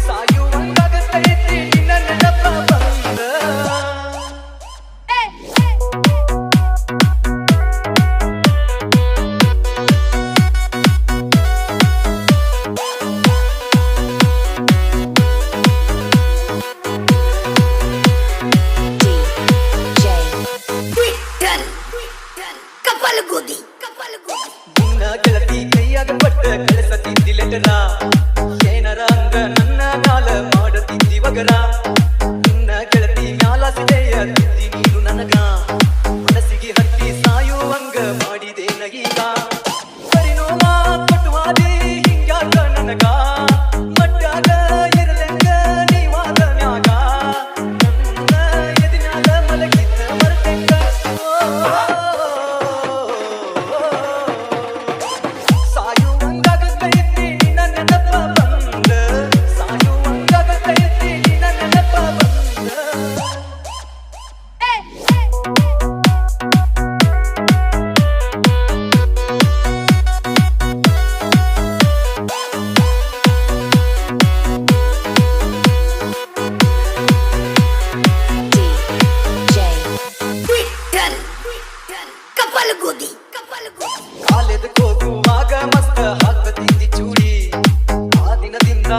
ಸಾಯುವಂಗಾಗತೈತಿ ನಿನ್ನ ನೆನಪ ಬಂದ ನಿನ್ನ ಗೆಳತಿ ಕೈಯಾಗ ಪಟ್ಟ ಕಳಿಸತಿದ್ದಿ ಲೆಟರ ಏನರ ಅಂದ್ರ ನನ್ನ ಮ್ಯಾಲ ಮಾಡತಿದ್ದಿ ವಗರ ನಿನ್ನ ಗೆಳತಿ ಮ್ಯಾಲ ಸಿದೆಯ ತಿದ್ದಿ ನೀನು ನನಗ ಮನಸ್ಸಿಗೆ ಹತ್ತಿ ಸಾಯುವಂಗ ಮಾಡಿದೇನ ಈಗ ಪರಿಣೋಮ ಕೊಟ್ಟುವಾದಿ ಹಿಂಗ್ಯಾಕ ನನಗ ಮಟ್ಟಾಗ ಇರಲೆಂಗ ನೀವಾದ ಮ್ಯಾಗ ನನ್ನ ಎದಿನಾಗ ಮಲಗಿದ್ದ ಮರತೆಂಗ ಸಾಯುವಂಗಾಗತೈತಿ ನಿನ್ನ ನೆನಪ ಬಂದ ಸಾಯುವಂಗಾಗತೈತಿ ನಿನ್ನ ನೆನಪ ಬಂದ ಕಾಲೇಜ್ ಹೋಗುವಾಗ ಮಸ್ತ ಹಾಕತಿದ್ದಿ ಚೂಡಿ ಆ ದಿನದಿಂದ